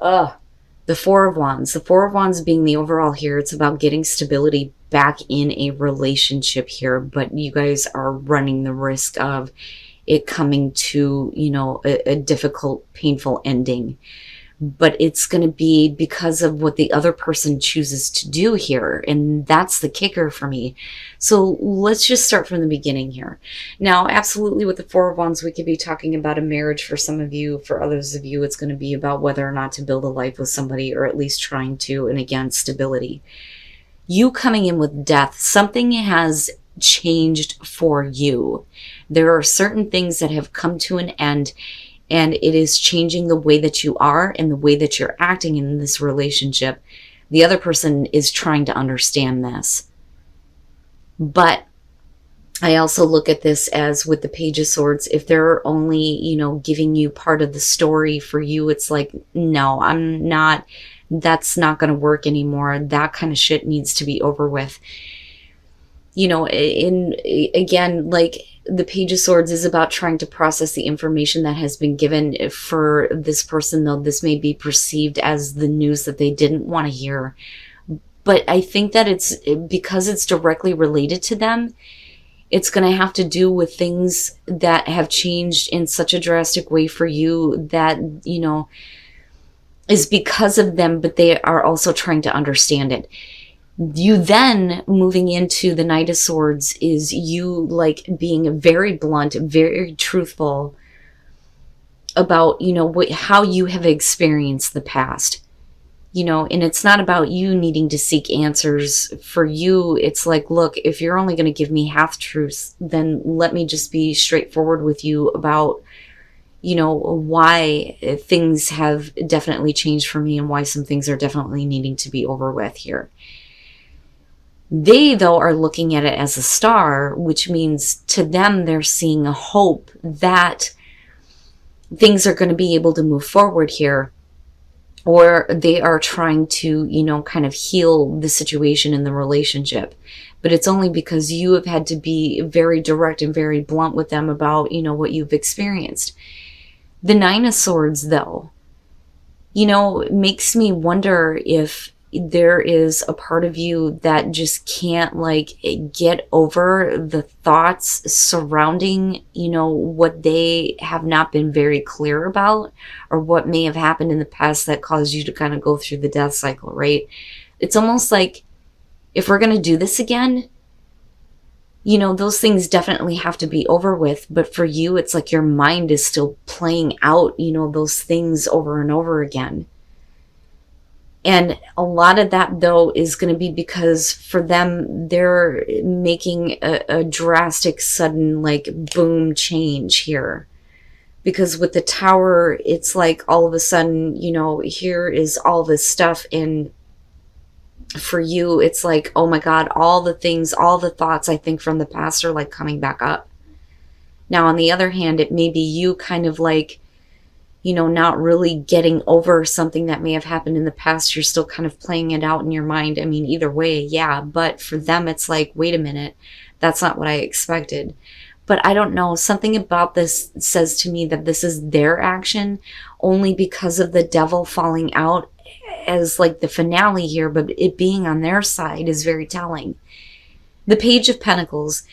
The Four of Wands. The Four of Wands being the overall here, it's about getting stability back in a relationship here, but you guys are running the risk of it coming to, a difficult, painful ending. But it's going to be because of what the other person chooses to do here. And that's the kicker for me. So let's just start from the beginning here. Now, absolutely with the Four of Wands, we could be talking about a marriage for some of you. For others of you, it's going to be about whether or not to build a life with somebody, or at least trying to, and again, stability. You coming in with death, something has changed for you. There are certain things that have come to an end, and it is changing the way that you are and the way that you're acting in this relationship. The other person is trying to understand this. But I also look at this as with the Page of Swords, if they're only, giving you part of the story, for you, it's like, no, that's not going to work anymore. That kind of shit needs to be over with. Again, like, the Page of Swords is about trying to process the information that has been given. For this person, though, this may be perceived as the news that they didn't want to hear. But I think that it's because it's directly related to them. It's going to have to do with things that have changed in such a drastic way for you that, is because of them, but they are also trying to understand it. You then moving into the Knight of Swords is you like being very blunt, very truthful about, how you have experienced the past, and it's not about you needing to seek answers. For you, it's like, look, if you're only going to give me half truths, then let me just be straightforward with you about, why things have definitely changed for me and why some things are definitely needing to be over with here. They, though, are looking at it as a star, which means to them they're seeing a hope that things are going to be able to move forward here, or they are trying to, kind of heal the situation in the relationship. But it's only because you have had to be very direct and very blunt with them about, what you've experienced. The Nine of Swords, though, makes me wonder if there is a part of you that just can't get over the thoughts surrounding, what they have not been very clear about, or what may have happened in the past that caused you to kind of go through the death cycle, right? It's almost like, if we're going to do this again, those things definitely have to be over with. But for you, it's like your mind is still playing out, those things over and over again. And a lot of that, though, is going to be because for them, they're making a drastic, sudden, boom change here. Because with the Tower, it's like all of a sudden, here is all this stuff. And for you, it's like, oh my God, all the things, all the thoughts I think from the past are coming back up. Now, on the other hand, it may be you kind of not really getting over something that may have happened in the past. You're still kind of playing it out in your mind. I mean, either way, yeah. But for them, it's like, wait a minute, that's not what I expected. But I don't know, something about this says to me that this is their action only because of the Devil falling out as the finale here, but it being on their side is very telling. The Page of Pentacles.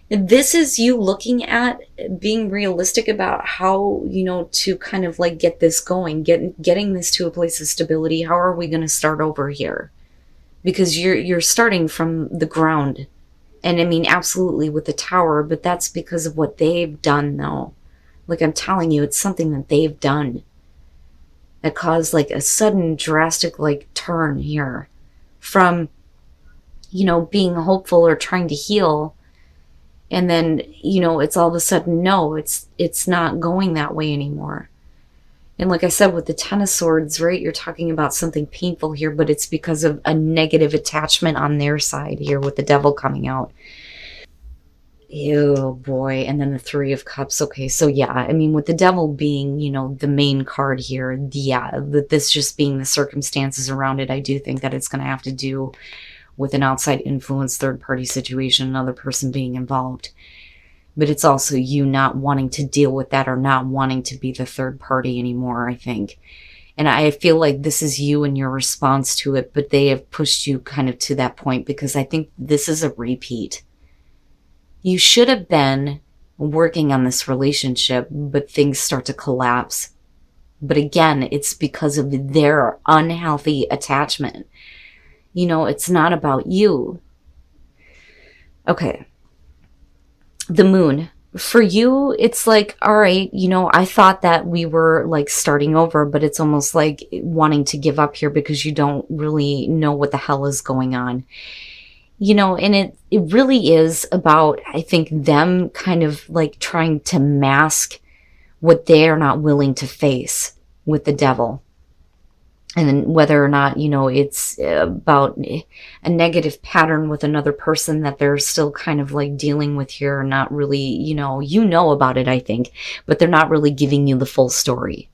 This is you looking at being realistic about how, to kind of get this going, getting this to a place of stability. How are we going to start over here? Because you're starting from the ground. And I mean, absolutely with the Tower, but that's because of what they've done, though. I'm telling you, it's something that they've done that caused a sudden drastic turn here from, being hopeful or trying to heal. And then, it's all of a sudden, no, it's not going that way anymore. And like I said, with the Ten of Swords, right, you're talking about something painful here, but it's because of a negative attachment on their side here with the Devil coming out. Ew, boy. And then the Three of Cups. Okay, so yeah, I mean, with the Devil being, the main card here, yeah, this just being the circumstances around it, I do think that it's going to have to do with an outside influence, third-party situation, another person being involved. But it's also you not wanting to deal with that or not wanting to be the third party anymore, I think. And I feel like this is you and your response to it, but they have pushed you kind of to that point because I think this is a repeat. You should have been working on this relationship, but things start to collapse. But again, it's because of their unhealthy attachment. It's not about you. Okay. The moon. For you, it's like, all right, I thought that we were like starting over, but it's almost like wanting to give up here because you don't really know what the hell is going on. And it really is about, I think, them kind of like trying to mask what they are not willing to face with the devil. And then whether or not, it's about a negative pattern with another person that they're still kind of like dealing with here, or not really, about it, I think, but they're not really giving you the full story.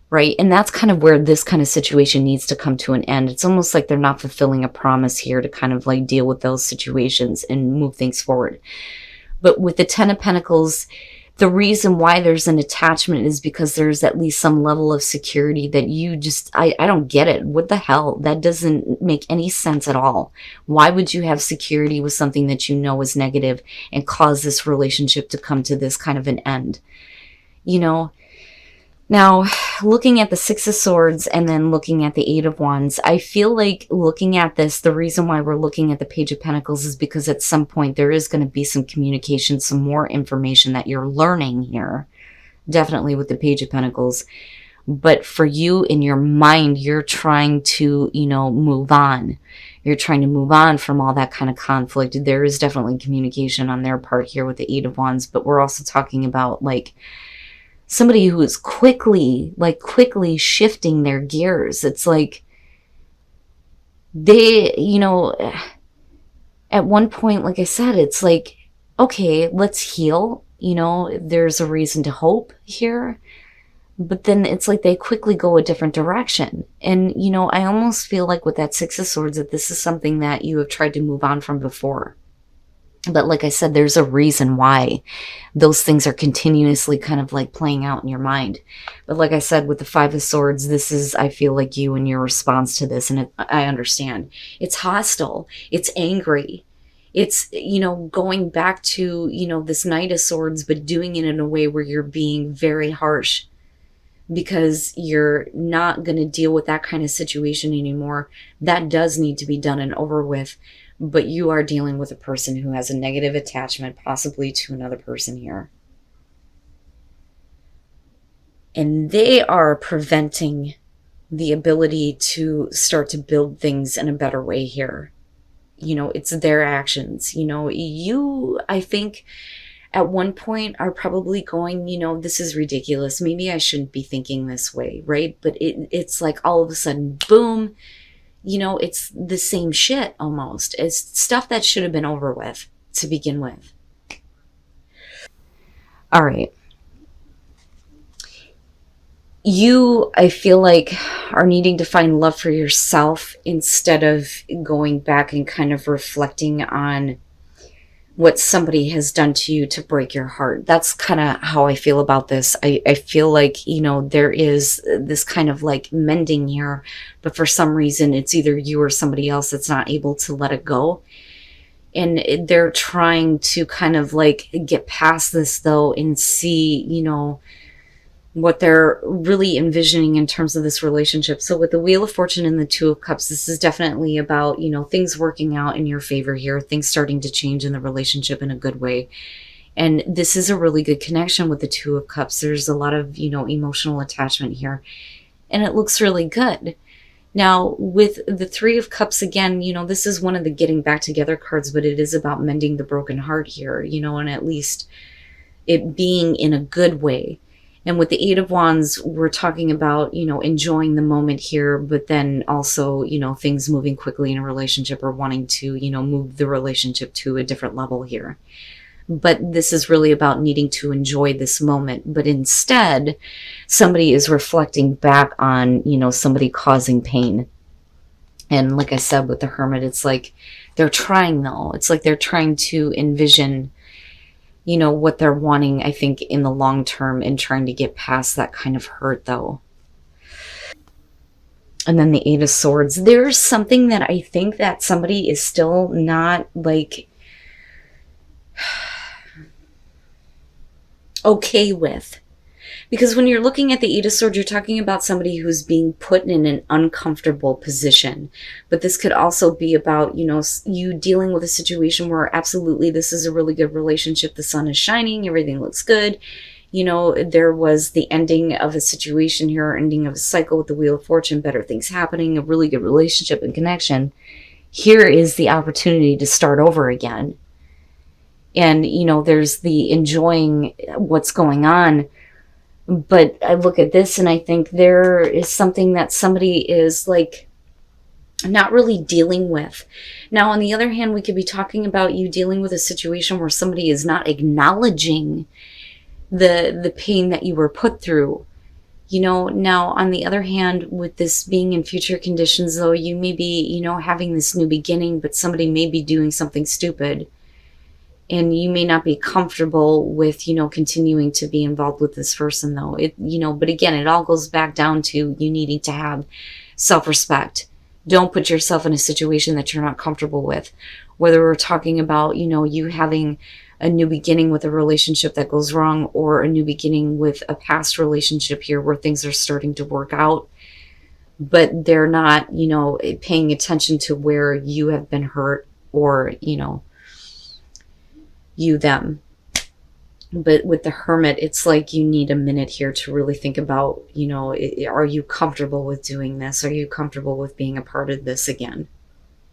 Right? And that's kind of where this kind of situation needs to come to an end. It's almost like they're not fulfilling a promise here to kind of like deal with those situations and move things forward. But with the Ten of Pentacles, the reason why there's an attachment is because there's at least some level of security that you just, I don't get it. What the hell? That doesn't make any sense at all. Why would you have security with something that you know is negative and cause this relationship to come to this kind of an end? Now, looking at the Six of Swords and then looking at the Eight of Wands, I feel like looking at this, the reason why we're looking at the Page of Pentacles is because at some point there is going to be some communication, some more information that you're learning here. Definitely with the Page of Pentacles. But for you, in your mind, you're trying to, move on. You're trying to move on from all that kind of conflict. There is definitely communication on their part here with the Eight of Wands, but we're also talking about like somebody who is quickly shifting their gears. It's like they, at one point, like I said, it's like, okay, let's heal. There's a reason to hope here. But then it's like they quickly go a different direction. And, I almost feel like with that Six of Swords that this is something that you have tried to move on from before. But like I said, there's a reason why those things are continuously kind of like playing out in your mind. But like I said, with the Five of Swords, this is, I feel like you and your response to this. And I understand. It's hostile. It's angry. It's, going back to, this Knight of Swords, but doing it in a way where you're being very harsh. Because you're not going to deal with that kind of situation anymore. That does need to be done and over with. But you are dealing with a person who has a negative attachment, possibly to another person here. And they are preventing the ability to start to build things in a better way here. It's their actions. You, I think, at one point are probably going, this is ridiculous. Maybe I shouldn't be thinking this way, right? But it's like all of a sudden, boom, it's the same shit almost. It's stuff that should have been over with to begin with. All right. You, I feel like, are needing to find love for yourself instead of going back and kind of reflecting on what somebody has done to you to break your heart. That's kind of how I feel about this. I feel like, there is this kind of like mending here, but for some reason it's either you or somebody else that's not able to let it go. And they're trying to kind of like get past this though and see, what they're really envisioning in terms of this relationship. So with the Wheel of Fortune and the Two of Cups, this is definitely about, things working out in your favor here, things starting to change in the relationship in a good way. And this is a really good connection with the Two of Cups. There's a lot of, emotional attachment here, and it looks really good. Now, with the Three of Cups, again, this is one of the getting back together cards, but it is about mending the broken heart here, and at least it being in a good way. And with the Eight of Wands, we're talking about, enjoying the moment here, but then also, things moving quickly in a relationship or wanting to, move the relationship to a different level here. But this is really about needing to enjoy this moment. But instead, somebody is reflecting back on, somebody causing pain. And like I said, with the Hermit, it's like they're trying though. It's like they're trying to envision what they're wanting, I think, in the long term and trying to get past that kind of hurt though. And then the Eight of Swords. There's something that I think that somebody is still not like okay with. Because when you're looking at the Eight of Swords, you're talking about somebody who's being put in an uncomfortable position. But this could also be about, you dealing with a situation where absolutely this is a really good relationship. The sun is shining. Everything looks good. There was the ending of a situation here, ending of a cycle with the Wheel of Fortune, better things happening, a really good relationship and connection. Here is the opportunity to start over again. And, there's the enjoying what's going on. But I look at this and I think there is something that somebody is like not really dealing with. Now, on the other hand, we could be talking about you dealing with a situation where somebody is not acknowledging the pain that you were put through. Now, on the other hand, with this being in future conditions, though, you may be, having this new beginning, but somebody may be doing something stupid. And you may not be comfortable with, continuing to be involved with this person, though. But again, it all goes back down to you needing to have self-respect. Don't put yourself in a situation that you're not comfortable with. Whether we're talking about, you having a new beginning with a relationship that goes wrong, or a new beginning with a past relationship here where things are starting to work out, but they're not, paying attention to where you have been hurt, or, you them. But with the Hermit, it's like you need a minute here to really think about, are you comfortable with doing this? Are you comfortable with being a part of this again?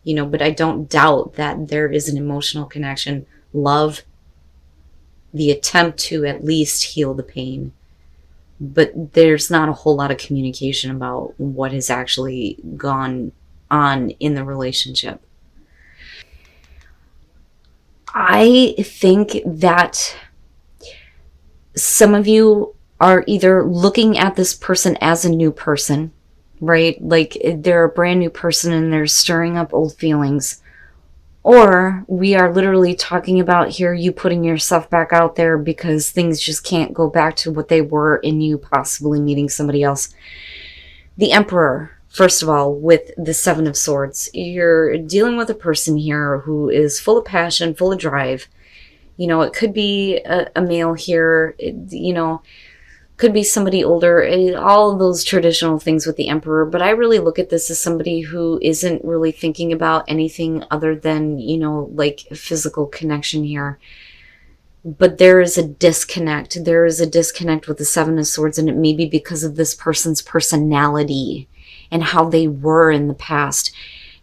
But I don't doubt that there is an emotional connection, love, the attempt to at least heal the pain. But there's not a whole lot of communication about what has actually gone on in the relationship. I think that some of you are either looking at this person as a new person, right? Like they're a brand new person and they're stirring up old feelings. Or we are literally talking about here you putting yourself back out there because things just can't go back to what they were in you possibly meeting somebody else. The Emperor, first of all, with the Seven of Swords, you're dealing with a person here who is full of passion, full of drive. It could be a male here, could be somebody older, all of those traditional things with the Emperor. But I really look at this as somebody who isn't really thinking about anything other than, like physical connection here. But there is a disconnect. There is a disconnect with the Seven of Swords, and it may be because of this person's personality and how they were in the past.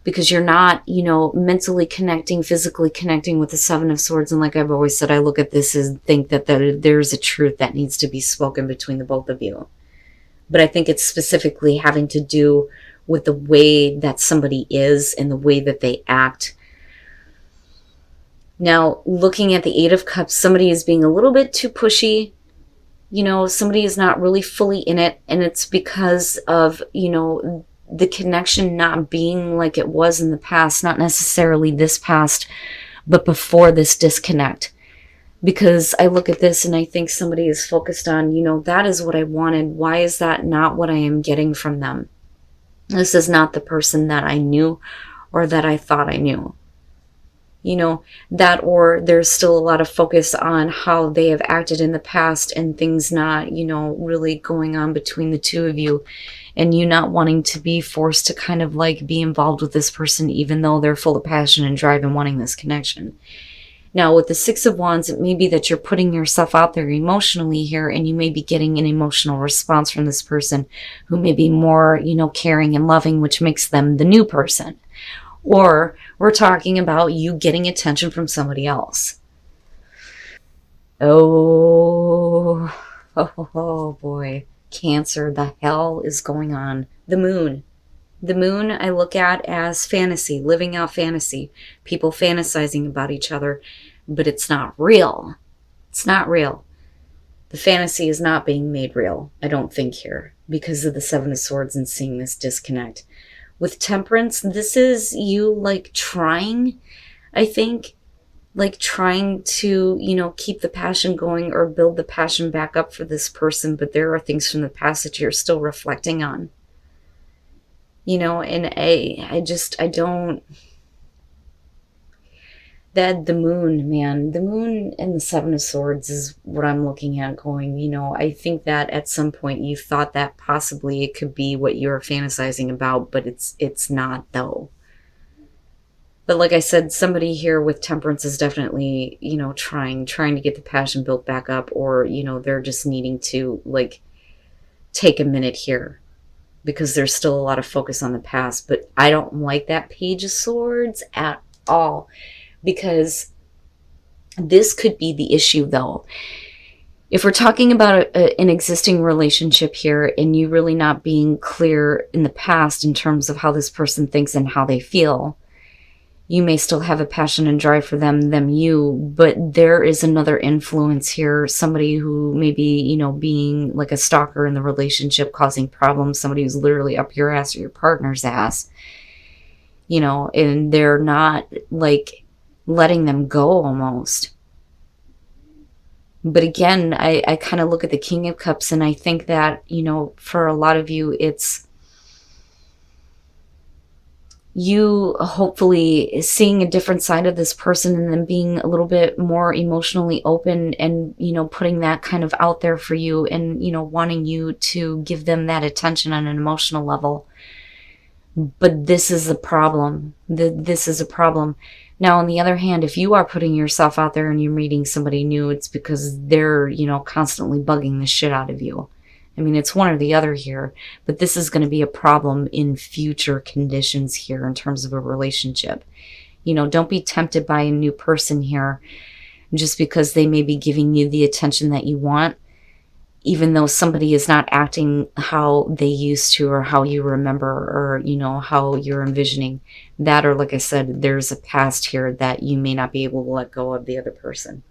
Because you're not, mentally connecting, physically connecting with the Seven of Swords. And like I've always said, I look at this and think that there's a truth that needs to be spoken between the both of you. But I think it's specifically having to do with the way that somebody is and the way that they act. Now, looking at the Eight of Cups, somebody is being a little bit too pushy. Somebody is not really fully in it. And it's because of, the connection not being like it was in the past, not necessarily this past, but before this disconnect. Because I look at this and I think somebody is focused on, that is what I wanted. Why is that not what I am getting from them? This is not the person that I knew or that I thought I knew. That, or there's still a lot of focus on how they have acted in the past and things not, really going on between the two of you, and you not wanting to be forced to kind of like be involved with this person, even though they're full of passion and drive and wanting this connection. Now, with the Six of Wands, it may be that you're putting yourself out there emotionally here, and you may be getting an emotional response from this person who may be more, caring and loving, which makes them the new person. Or we're talking about you getting attention from somebody else. Oh boy. Cancer, the hell is going on? The moon. The moon I look at as fantasy, living out fantasy. People fantasizing about each other, but it's not real. It's not real. The fantasy is not being made real, I don't think, here, because of the Seven of Swords and seeing this disconnect. With Temperance, this is you like trying, I think, like trying to, keep the passion going or build the passion back up for this person. But there are things from the past that you're still reflecting on. And I don't, that the moon, man, the moon and the Seven of Swords is what I'm looking at going, I think that at some point you thought that possibly it could be what you're fantasizing about, but it's not though. But like I said, somebody here with temperance is definitely, trying to get the passion built back up, or, they're just needing to like take a minute here because there's still a lot of focus on the past. But I don't like that Page of Swords at all, because this could be the issue though. If we're talking about an existing relationship here and you really not being clear in the past in terms of how this person thinks and how they feel, you may still have a passion and drive for them, you, but there is another influence here. Somebody who may be, being like a stalker in the relationship, causing problems. Somebody who's literally up your ass or your partner's ass, and they're not like letting them go almost. But again, I kind of look at the King of Cups and I think that, for a lot of you, it's you hopefully seeing a different side of this person and then being a little bit more emotionally open and, putting that kind of out there for you and, wanting you to give them that attention on an emotional level. But this is a problem. This is a problem. Now, on the other hand, if you are putting yourself out there and you're meeting somebody new, it's because they're, constantly bugging the shit out of you. I mean, it's one or the other here, but this is going to be a problem in future conditions here in terms of a relationship. Don't be tempted by a new person here just because they may be giving you the attention that you want, even though somebody is not acting how they used to or how you remember or, how you're envisioning that. Or like I said, there's a past here that you may not be able to let go of the other person.